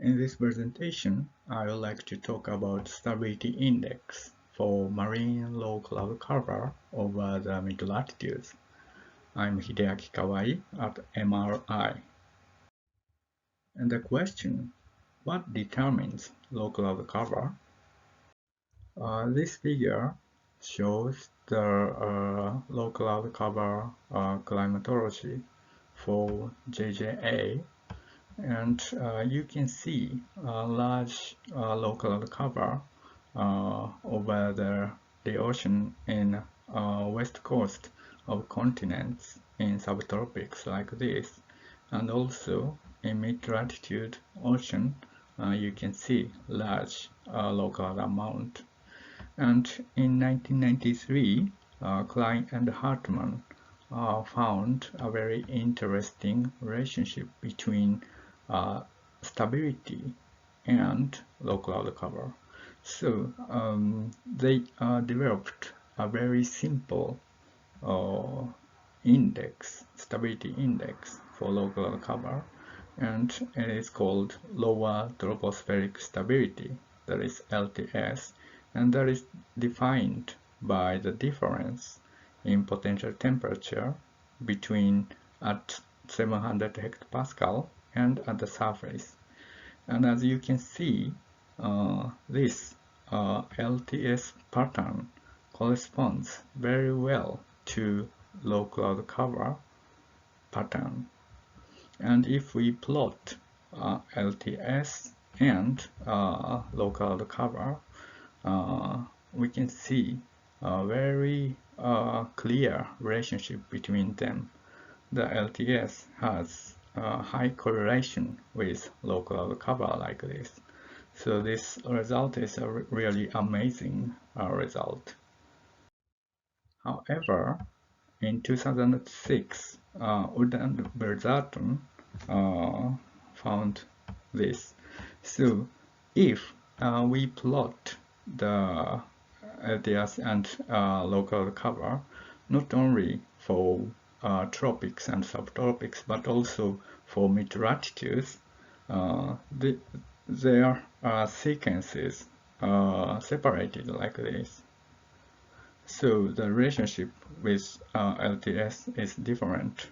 In this presentation, I would like to talk about stability index for marine low cloud cover over the mid-latitudes. I'm Hideaki Kawai at MRI. And the question, what determines low cloud cover? This figure shows the low cloud cover climatology for JJA. And you can see a large local cover over the ocean in west coast of continents in subtropics like this, and also in mid-latitude ocean you can see large local amount. And in 1993, Klein and Hartmann found a very interesting relationship between stability and low cloud cover. So they developed a very simple stability index for low cloud cover, and it is called lower tropospheric stability, that is LTS, and that is defined by the difference in potential temperature between at 700 hectopascal and at the surface. And as you can see, this LTS pattern corresponds very well to low cloud cover pattern. And if we plot LTS and low cloud cover, we can see a very clear relationship between them. The LTS has a high correlation with low cloud cover like this. So this result is a really amazing result. However, in 2006, Wood and Berzatton found this. So if we plot the LTS and local cover, not only for tropics and subtropics, but also for mid-latitudes, their sequences are separated like this. So the relationship with LTS is different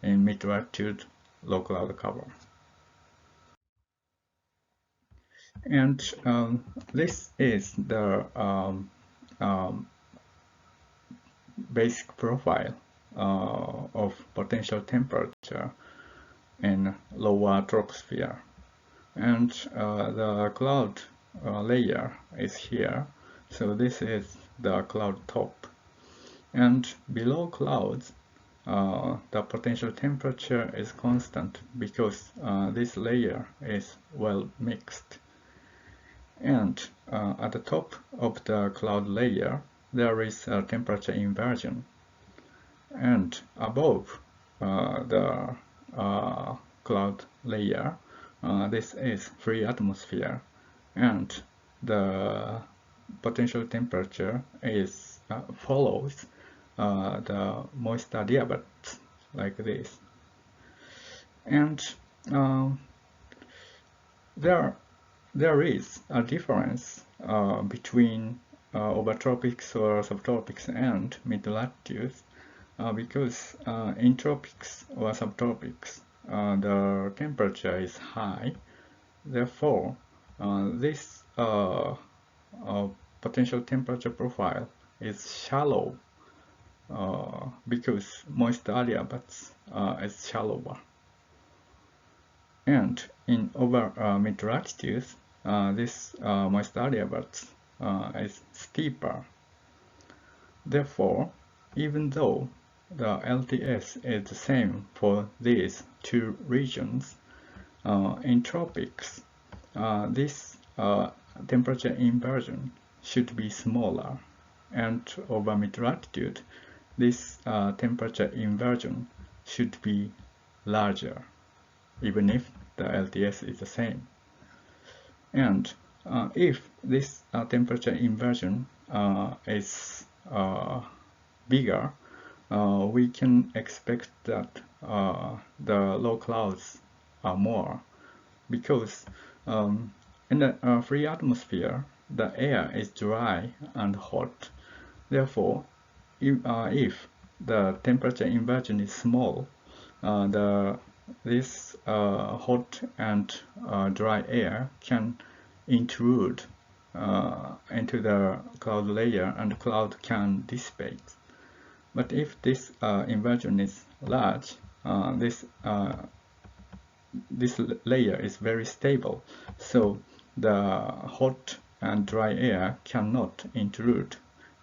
in mid-latitude low cloud cover. And this is the basic profile of potential temperature in lower troposphere. And the cloud layer is here. So this is the cloud top. And below clouds, the potential temperature is constant because this layer is well mixed. And at the top of the cloud layer, there is a temperature inversion. And above the cloud layer, this is free atmosphere, and the potential temperature is follows the moist adiabats like this. And there is a difference between overtropics or subtropics and mid-latitudes because in tropics or subtropics the temperature is high. Therefore, this potential temperature profile is shallow because moist adiabats is shallower. And in over mid-latitudes, this moist adiabats is steeper. Therefore, even though the LTS is the same for these two regions, in tropics, this temperature inversion should be smaller, and over mid-latitude, this temperature inversion should be larger, even if the LTS is the same. And if this temperature inversion is bigger, we can expect that the low clouds are more, because in the free atmosphere, the air is dry and hot. Therefore, if the temperature inversion is small, this hot and dry air can intrude into the cloud layer and cloud can dissipate. But if this inversion is large, this layer is very stable, so the hot and dry air cannot intrude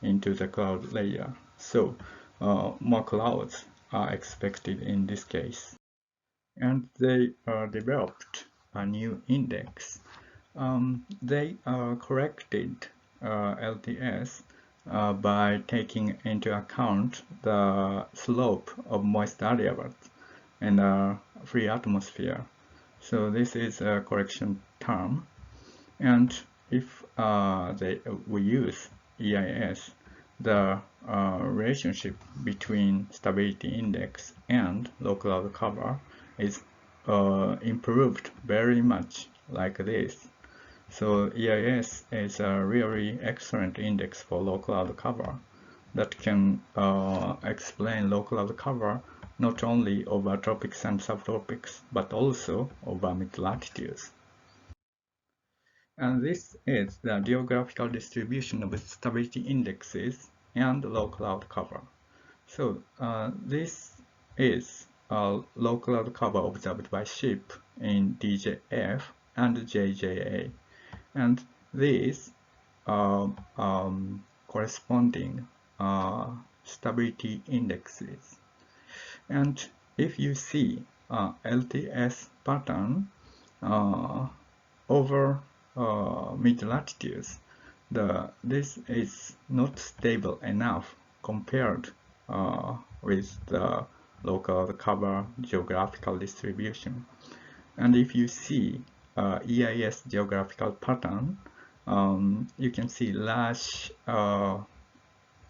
into the cloud layer. So more clouds are expected in this case. And they developed a new index. They corrected LTS by taking into account the slope of moist areas in the free atmosphere. So this is a correction term. And if we use EIS, the relationship between stability index and low cloud cover is improved very much like this. So EIS is a really excellent index for low cloud cover that can explain low cloud cover not only over tropics and subtropics, but also over mid-latitudes. And this is the geographical distribution of stability indexes and low cloud cover. So this is a low cloud cover observed by ship in DJF and JJA. And these are corresponding stability indexes. And if you see LTS pattern over mid-latitudes, this is not stable enough compared with the local cover geographical distribution. And if you see EIS geographical pattern, you can see large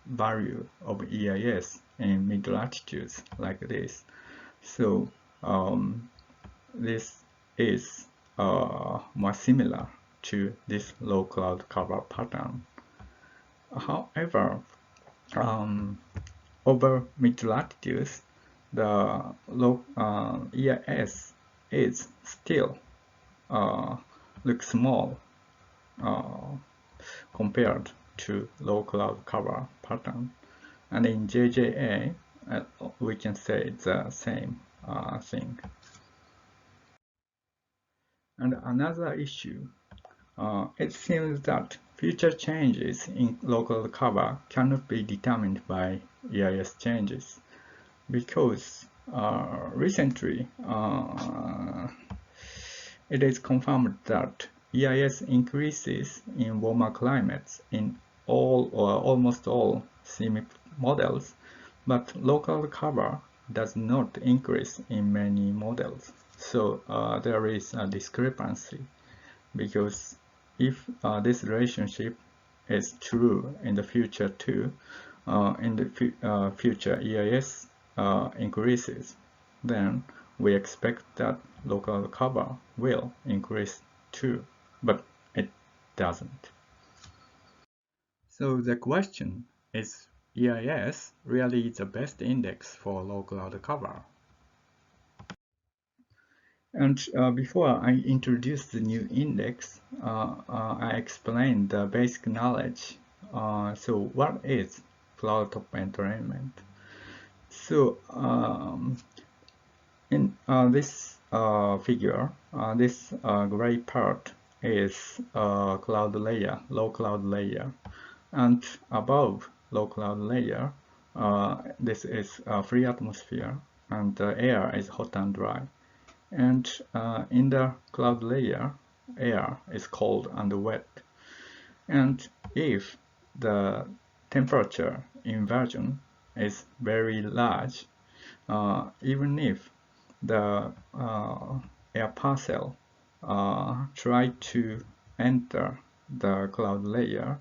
value of EIS in mid-latitudes like this. So this is more similar to this low cloud cover pattern. However, over mid-latitudes, the low EIS is still looks small compared to low cloud cover pattern. And in JJA, we can say the same thing. And another issue, it seems that future changes in local cover cannot be determined by EIS changes because recently it is confirmed that EIS increases in warmer climates in all or almost all CMIP models, but local cover does not increase in many models. So there is a discrepancy, because if this relationship is true in the future too, in the future EIS increases, then we expect that local cover will increase too, but it doesn't. So the question is, EIS really the best index for low cloud cover? And before I introduce the new index, I explained the basic knowledge. So what is cloud top entrainment? So in this figure, this gray part is cloud layer, low cloud layer, and above low cloud layer, this is free atmosphere, and the air is hot and dry. And in the cloud layer, air is cold and wet. And if the temperature inversion is very large, even if the air parcel try to enter the cloud layer,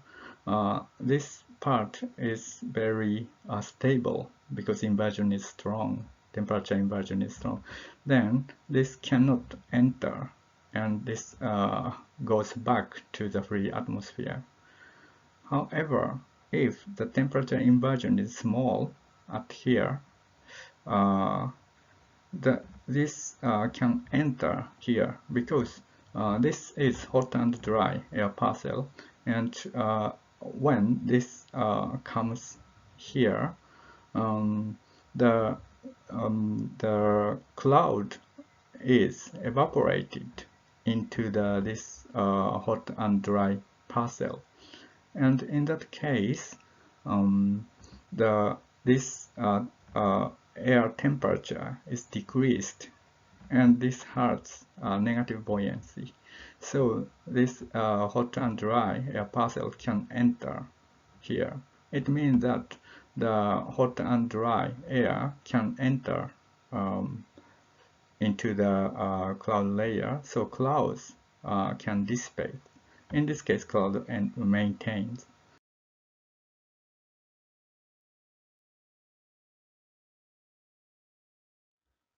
this part is very stable because inversion is strong, temperature inversion is strong. Then this cannot enter and this goes back to the free atmosphere. However, if the temperature inversion is small at here, uh, this can enter here because this is hot and dry air parcel, and when this comes here, um, the the cloud is evaporated into this hot and dry parcel, and in that case, um, the this air temperature is decreased, and this hurts negative buoyancy. So this hot and dry air parcel can enter here. It means that the hot and dry air can enter into the cloud layer, so clouds can dissipate. In this case, cloud maintains.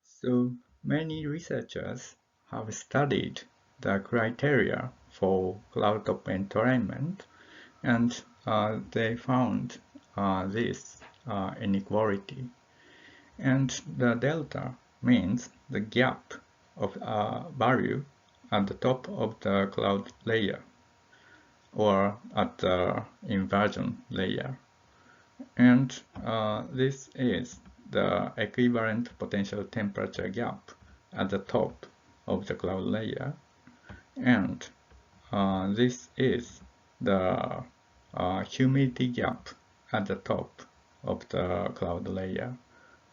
So many researchers have studied the criteria for cloud top entrainment, and they found this inequality. And the delta means the gap of value at the top of the cloud layer or at the inversion layer. And this is the equivalent potential temperature gap at the top of the cloud layer. And this is the humidity gap at the top of the cloud layer.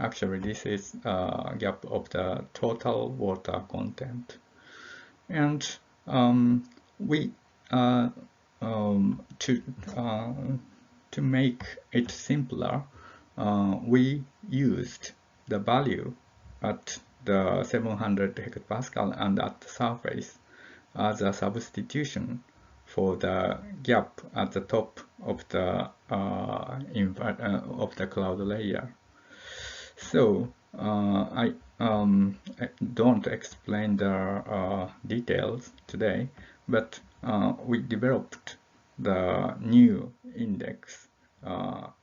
Actually, this is a gap of the total water content. And we to make it simpler, we used the value at the 700 hectopascal and at the surface as a substitution for the gap at the top of the cloud layer. So I don't explain the details today, but we developed the new index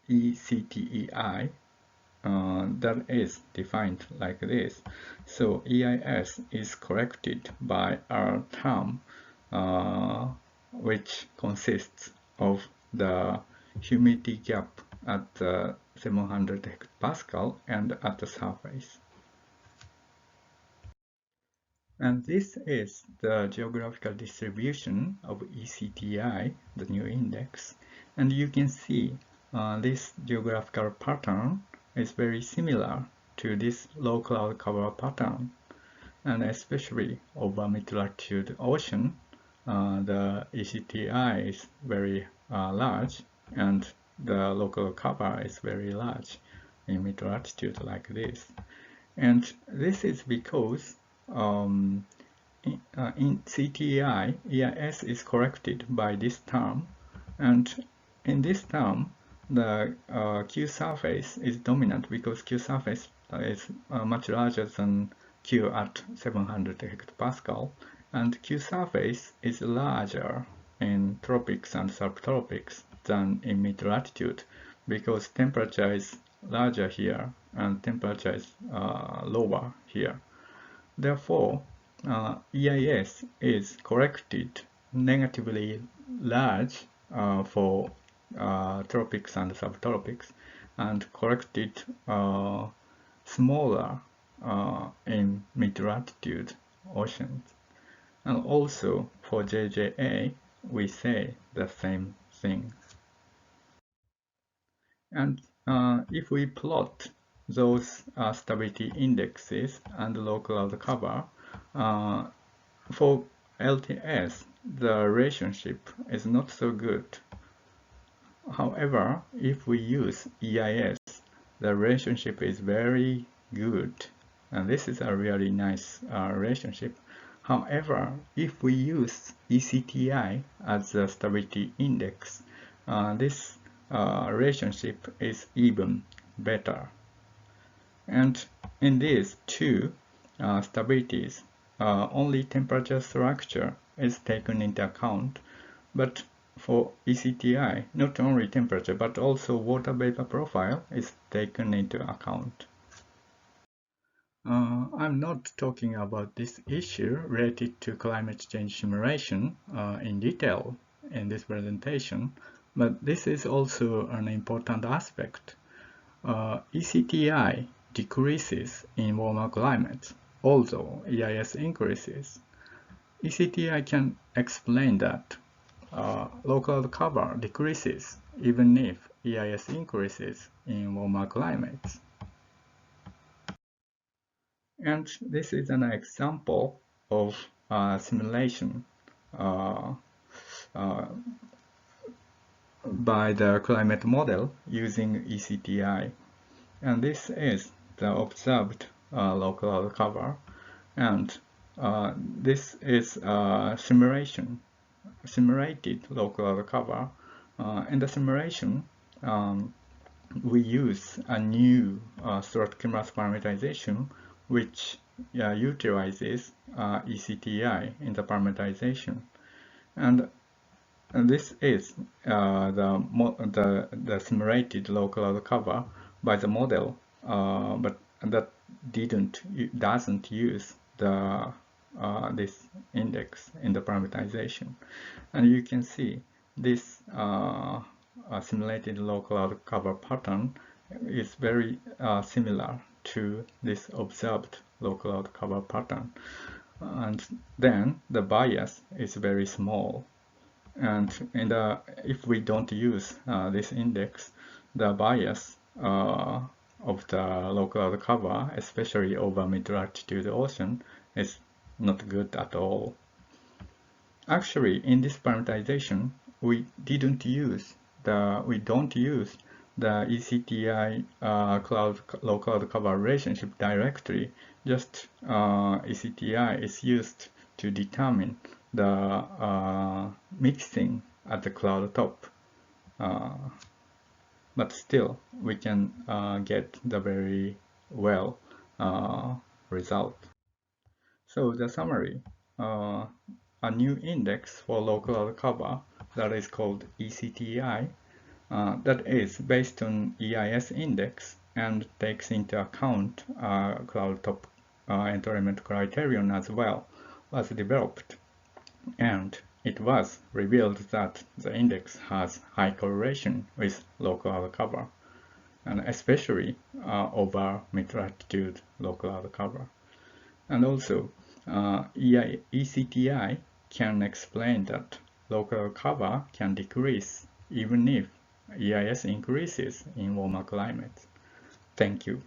ECTEI that is defined like this. So EIS is corrected by a term which consists of the humidity gap at the 700 hectopascal and at the surface. And this is the geographical distribution of ECTEI, the new index. And you can see this geographical pattern is very similar to this low cloud cover pattern. And especially over mid-latitude ocean, the ECTEI is very large, and the local cover is very large in mid-latitude like this. And this is because in CTEI, EIS is corrected by this term, and in this term, the Q surface is dominant because Q surface is much larger than Q at 700 hectopascal, and Q surface is larger in tropics and subtropics than in mid-latitude because temperature is larger here and temperature is lower here. Therefore, EIS is corrected negatively large for tropics and subtropics, and corrected smaller in mid-latitude oceans. And also for JJA, we say the same thing. And if we plot those stability indexes and low cloud cover, for LTS, the relationship is not so good. However, if we use EIS, the relationship is very good, and this is a really nice relationship. However, if we use ECTEI as the stability index, this relationship is even better. And in these two stabilities, only temperature structure is taken into account, but for ECTEI, not only temperature but also water vapor profile is taken into account. I'm not talking about this issue related to climate change simulation in detail in this presentation, but this is also an important aspect. ECTEI decreases in warmer climates, although EIS increases. ECTEI can explain that low cloud cover decreases even if EIS increases in warmer climates. And this is an example of simulation uh, by the climate model using ECTEI. And this is the observed low cloud cover. And this is simulated low cloud cover. In the simulation, we use a new Strath-Cumulus parameterization which utilizes ECTEI in the parameterization, and this is the simulated low cloud cover by the model, but that doesn't use the this index in the parameterization, and you can see this simulated low cloud cover pattern is very similar to this observed low cloud cover pattern, and then the bias is very small, and if we don't use this index, the bias of the low cloud cover, especially over mid-latitude ocean, is not good at all. Actually, in this parameterization, we don't use the ECTEI low cloud cover relationship directly. Just ECTEI is used to determine the mixing at the cloud top. But still, we can get the very well result. So the summary, a new index for low cloud cover that is called ECTEI, that is based on EIS index and takes into account cloud top entertainment criterion as well, was developed, and it was revealed that the index has high correlation with low cloud cover, and especially over mid-latitude low cloud cover. And also, ECTEI can explain that low cloud cover can decrease even if EIS increases in warmer climates. Thank you.